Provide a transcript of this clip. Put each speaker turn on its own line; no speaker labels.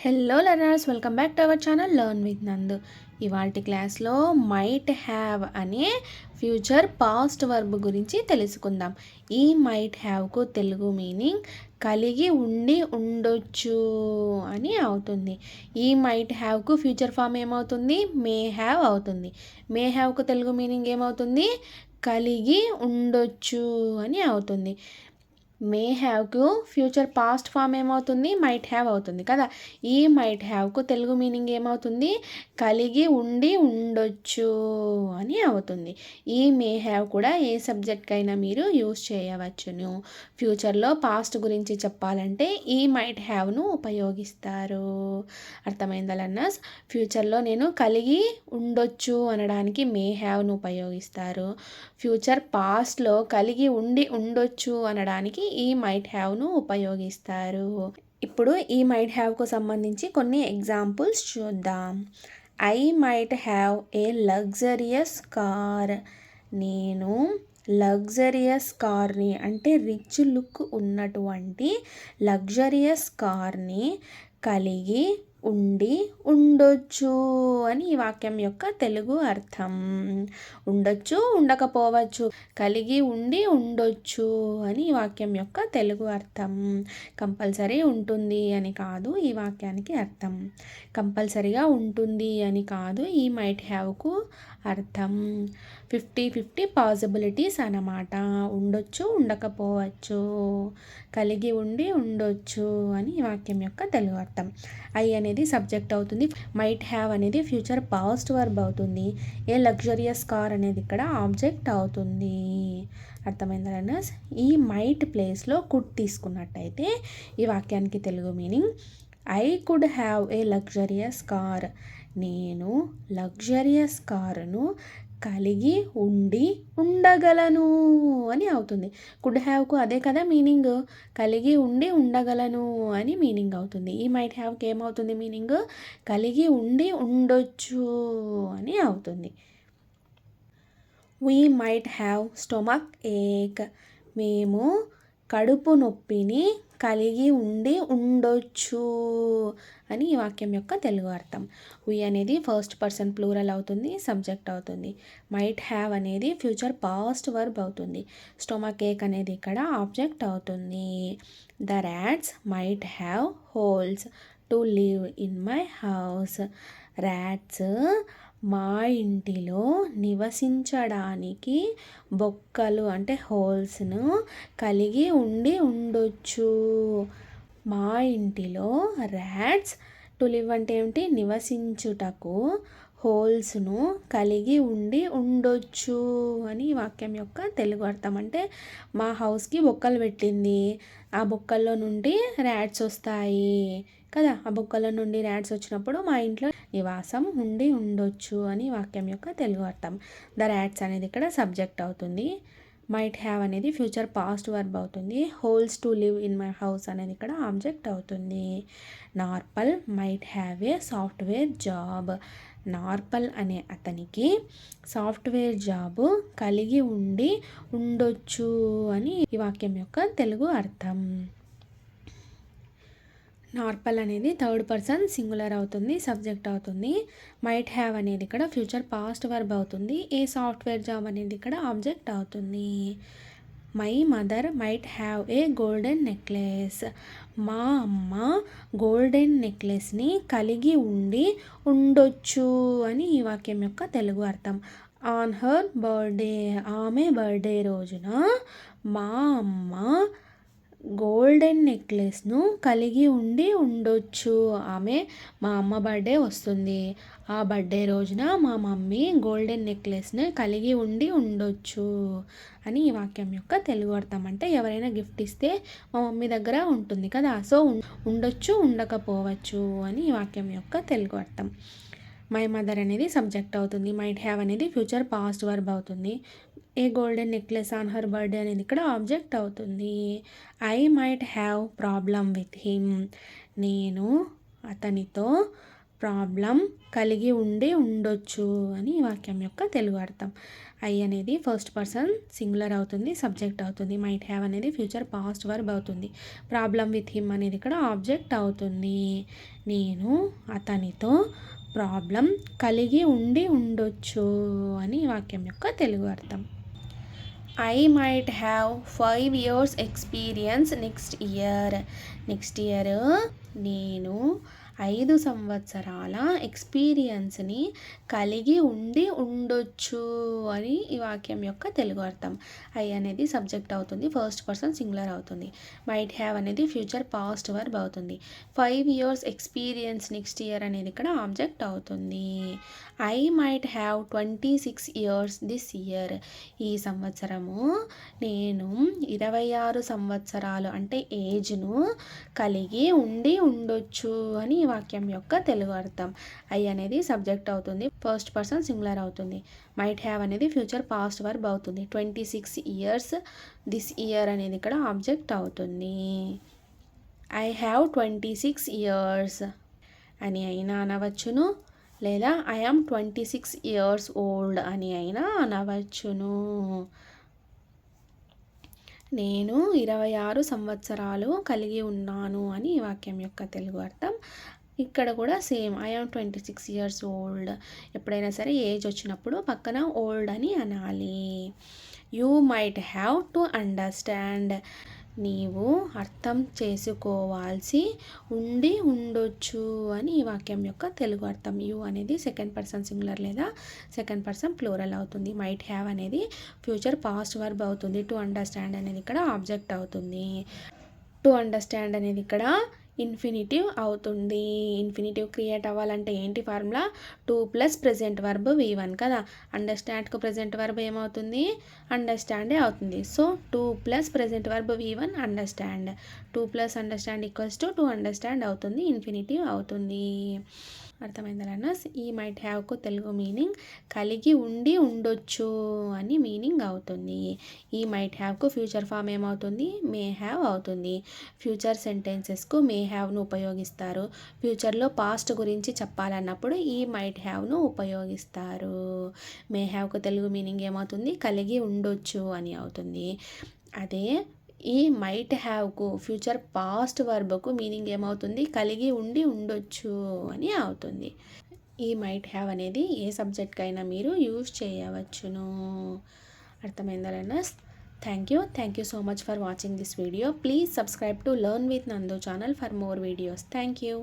Hello learners, welcome back to our channel learn with నందు. ఇవాల్టి క్లాస్లో మైట్ హ్యావ్ అనే ఫ్యూచర్ పాస్ట్ వర్బ్ గురించి తెలుసుకుందాం. ఈ మైట్ హ్యావ్కు తెలుగు మీనింగ్ కలిగి ఉండి ఉండొచ్చు అని అవుతుంది. ఈ మైట్ హ్యావ్కు ఫ్యూచర్ ఫామ్ ఏమవుతుంది? మే హ్యావ్ అవుతుంది. మే హ్యావ్కు తెలుగు మీనింగ్ ఏమవుతుంది? కలిగి ఉండొచ్చు అని అవుతుంది. మే హ్యావ్కు ఫ్యూచర్ పాస్ట్ ఫామ్ ఏమవుతుంది? మైట్ హ్యావ్ అవుతుంది కదా. ఈ మైట్ హ్యావ్కు తెలుగు మీనింగ్ ఏమవుతుంది? కలిగి ఉండి ఉండొచ్చు అని అవుతుంది. ఈ మే హ్యావ్ కూడా ఏ సబ్జెక్ట్కైనా మీరు యూస్ చేయవచ్చును. ఫ్యూచర్లో పాస్ట్ గురించి చెప్పాలంటే ఈ మైట్ హ్యావ్ను ఉపయోగిస్తారు. అర్థమైందా లర్నర్స్? ఫ్యూచర్లో నేను కలిగి ఉండొచ్చు అనడానికి మే హ్యావ్ను ఉపయోగిస్తారు. ఫ్యూచర్ పాస్ట్లో కలిగి ఉండి ఉండొచ్చు అనడానికి ఈ మైట్ హ్యావ్ను ఉపయోగిస్తారు. ఇప్పుడు ఈ మైట్ హ్యావ్కు సంబంధించి కొన్ని ఎగ్జాంపుల్స్ చూద్దాం. I might have A luxurious car. నేను లగ్జరియస్ కార్ని అంటే రిచ్ లుక్ ఉన్నటువంటి లగ్జరియస్ కార్ని కలిగి ఉండి ఉండొచ్చు అని ఈ వాక్యం యొక్క తెలుగు అర్థం. ఉండొచ్చు, ఉండకపోవచ్చు, కలిగి ఉండి ఉండొచ్చు అని ఈ వాక్యం యొక్క తెలుగు అర్థం. కంపల్సరీ ఉంటుంది అని కాదు ఈ వాక్యానికి అర్థం. కంపల్సరీగా ఉంటుంది అని కాదు ఈ మైట్ హ్యావ్కు అర్థం. 50-50 పాసిబిలిటీస్ అన్నమాట. ఉండొచ్చు, ఉండకపోవచ్చు, కలిగి ఉండి ఉండొచ్చు అని ఈ వాక్యం యొక్క తెలుగు అర్థం. ఐ అనేది సబ్జెక్ట్ అవుతుంది. మైట్ హ్యావ్ అనేది ఫ్యూచర్ పాస్ట్ వర్బ్ అవుతుంది. ఏ లగ్జరియస్ కార్ అనేది ఇక్కడ ఆబ్జెక్ట్ అవుతుంది. అర్థమైందా లర్నర్స్? ఈ మైట్ ప్లేస్లో కుడ్ తీసుకున్నట్టయితే ఈ వాక్యానికి Telugu meaning I could have a luxurious car. నేను లగ్జరియస్ కారును కలిగి ఉండి ఉండగలను అని అవుతుంది. కుడ్ హ్యావ్కు అదే కదా మీనింగ్, కలిగి ఉండి ఉండగలను అని మీనింగ్ అవుతుంది. ఈ మైట్ హ్యావ్కి ఏమవుతుంది మీనింగ్? కలిగి ఉండి ఉండొచ్చు అని అవుతుంది. వీ మైట్ హ్యావ్ స్టొమక్ ఏక్. మేము కడుపు నొప్పిని కలిగి ఉండి ఉండొచ్చు అని ఈ వాక్యం యొక్క తెలుగు అర్థం. వీ అనేది ఫస్ట్ పర్సన్ ప్లూరల్ అవుతుంది, సబ్జెక్ట్ అవుతుంది. మైట్ హ్యావ్ అనేది ఫ్యూచర్ పాస్ట్ వర్బ్ అవుతుంది. స్టొమక్ ఏక్ అనేది ఇక్కడ ఆబ్జెక్ట్ అవుతుంది. The rats might have holes to live in my house. Rats మా ఇంటిలో నివసించడానికి బొక్కలు అంటే హోల్స్ను కలిగి ఉండి ఉండొచ్చు. మా ఇంటిలో ర్యాట్స్ టు లివ్ అంటే ఏమిటి? నివసించుటకు హోల్స్ను కలిగి ఉండి ఉండొచ్చు అని ఈ వాక్యం యొక్క తెలుగు అర్థం. అంటే మా హౌస్కి బొక్కలు పెట్టింది, ఆ బొక్కల్లో నుండి ర్యాట్స్ వస్తాయి కదా. ఆ బొక్కల నుండి ర్యాట్స్ వచ్చినప్పుడు మా ఇంట్లో నివాసం ఉండి ఉండొచ్చు అని వాక్యం యొక్క తెలుగు అర్థం. ద ర్యాట్స్ అనేది ఇక్కడ సబ్జెక్ట్ అవుతుంది. మైట్ హ్యావ్ అనేది ఫ్యూచర్ పాస్ట్ వర్బ్ అవుతుంది. Holes to live in my house అనేది ఇక్కడ ఆబ్జెక్ట్ అవుతుంది. Narpal might have a software job. Narpal అనే అతనికి సాఫ్ట్వేర్ జాబ్ కలిగి ఉండి ఉండొచ్చు అని ఈ వాక్యం యొక్క తెలుగు అర్థం. నార్పల్ అనేది థర్డ్ పర్సన్ సింగులర్ అవుతుంది, సబ్జెక్ట్ అవుతుంది. మైట్ హ్యావ్ అనేది ఇక్కడ ఫ్యూచర్ పాస్ట్ వర్బ్ అవుతుంది. ఏ సాఫ్ట్వేర్ జాబ్ అనేది ఇక్కడ ఆబ్జెక్ట్ అవుతుంది. My mother might have a golden necklace. మా అమ్మ గోల్డెన్ నెక్లెస్ని కలిగి ఉండి ఉండొచ్చు అని ఈ వాక్యం యొక్క తెలుగు అర్థం. ఆన్ హర్ బర్త్డే, ఆమె బర్త్డే రోజున మా అమ్మ గోల్డెన్ నెక్లెస్ను కలిగి ఉండి ఉండొచ్చు. మా అమ్మ బర్త్డే వస్తుంది, ఆ బర్త్డే రోజున మా మమ్మీ గోల్డెన్ నెక్లెస్ని కలిగి ఉండి ఉండొచ్చు అని ఈ వాక్యం యొక్క తెలుగు అర్థం. అంటే ఎవరైనా గిఫ్ట్ ఇస్తే మా మమ్మీ దగ్గర ఉంటుంది కదా, సో ఉండొచ్చు, ఉండకపోవచ్చు అని ఈ వాక్యం యొక్క తెలుగు అర్థం. మై మదర్ అనేది సబ్జెక్ట్ అవుతుంది. మైట్ హ్యావ్ అనేది ఫ్యూచర్ పాస్ట్ వర్బ్ అవుతుంది. A golden necklace on her birthday అనేది ఇక్కడ ఆబ్జెక్ట్ అవుతుంది. I might have problem with him. నేను అతనితో ప్రాబ్లం కలిగి ఉండి ఉండొచ్చు అని ఈ వాక్యం యొక్క తెలుగు అర్థం. ఐ అనేది ఫస్ట్ పర్సన్ సింగులర్ అవుతుంది, సబ్జెక్ట్ అవుతుంది. మైట్ హ్యావ్ అనేది ఫ్యూచర్ పాస్ట్ వర్బ్ అవుతుంది. ప్రాబ్లం విత్ హిమ్ అనేది ఇక్కడ ఆబ్జెక్ట్ అవుతుంది. నేను అతనితో ప్రాబ్లం కలిగి ఉండి ఉండొచ్చు అని ఈ వాక్యం యొక్క తెలుగు అర్థం. I might have 5 years experience next year. Next year నేను 5 సంవత్సరాల ఎక్స్పీరియన్స్ని కలిగి ఉండి ఉండొచ్చు అని ఈ వాక్యం యొక్క తెలుగు అర్థం. ఐ అనేది సబ్జెక్ట్ అవుతుంది, ఫస్ట్ పర్సన్ సింగులర్ అవుతుంది. మైట్ హ్యావ్ అనేది ఫ్యూచర్ పాస్ట్ వర్బ్ అవుతుంది. 5 years ఎక్స్పీరియన్స్ నెక్స్ట్ ఇయర్ అనేది ఇక్కడ ఆబ్జెక్ట్ అవుతుంది. I might have 26 years this year. ఈ సంవత్సరము నేను 26 సంవత్సరాలు అంటే ఏజ్ను కలిగి ఉండి ఉండొచ్చు అని ఈ వాక్యం యొక్క తెలుగు అర్థం. ఐ అనేది సబ్జెక్ట్ అవుతుంది, ఫస్ట్ పర్సన్ సింగులర్ అవుతుంది. మైట్ హ్యావ్ అనేది ఫ్యూచర్ పాస్ట్ వర్బ్ అవుతుంది. 26 years దిస్ ఇయర్ అనేది ఇక్కడ ఆబ్జెక్ట్ అవుతుంది. ఐ హ్యావ్ 26 years అని అయినా అనవచ్చును, లేదా ఐ యామ్ 26 years old అని అయినా అనవచ్చును. నేను 26 సంవత్సరాలు కలిగి ఉన్నాను అని ఈ వాక్యం యొక్క తెలుగు అర్థం. ఇక్కడ కూడా same I am 26 years old. ఎప్పుడైనా సరే ఏజ్ వచ్చినప్పుడు పక్కన ఓల్డ్ అని అనాలి. You might have to understand. నీవు అర్థం చేసుకోవాల్సి ఉండి ఉండొచ్చు అని ఈ వాక్యం యొక్క తెలుగు అర్థం. యూ అనేది సెకండ్ పర్సన్ సింగులర్ లేదా సెకండ్ పర్సన్ ప్లూరల్ అవుతుంది. మైట్ హ్యావ్ అనేది ఫ్యూచర్ పాస్ట్ వర్బ్ అవుతుంది. టు అండర్స్టాండ్ అనేది ఇక్కడ ఆబ్జెక్ట్ అవుతుంది. టు అండర్స్టాండ్ అనేది ఇక్కడ ఇన్ఫినిటివ్ అవుతుంది. ఇన్ఫినిటివ్ క్రియేట్ అవ్వాలంటే ఏంటి ఫార్ములా? 2 + ప్రెజెంట్ వర్బ్ V1 కదా. అండర్స్టాండ్కు ప్రెజెంట్ వర్బ్ ఏమవుతుంది? అండర్స్టాండే అవుతుంది. So 2 + present verb V1 understand. 2 + understand = to understand అవుతుంది, ఇన్ఫినిటివ్ అవుతుంది. అర్థమైందా learners? He might హ్యావ్కు Telugu meaning కలిగి ఉండి ఉండొచ్చు అని మీనింగ్ అవుతుంది. ఈ మైట్ హ్యావ్కు ఫ్యూచర్ ఫామ్ ఏమవుతుంది? మే హ్యావ్ అవుతుంది. ఫ్యూచర్ సెంటెన్సెస్కు మే హ్యావ్ను ఉపయోగిస్తారు. ఫ్యూచర్లో పాస్ట్ గురించి చెప్పాలన్నప్పుడు ఈ మైట్ హ్యావ్ను ఉపయోగిస్తారు. మే హ్యావ్కు తెలుగు మీనింగ్ ఏమవుతుంది? కలిగి ఉండొచ్చు అని అవుతుంది. అదే he might హ్యావ్కు future past వర్బ్కు meaning ఏమవుతుంది? కలిగి ఉండి ఉండొచ్చు అని అవుతుంది. ఈ మైట్ హ్యావ్ అనేది ఏ సబ్జెక్ట్కైనా మీరు యూజ్ చేయవచ్చును. అర్థమైందా learners? Thank you so much for watching this video. Please subscribe to learn with Nandu channel for more videos. Thank you.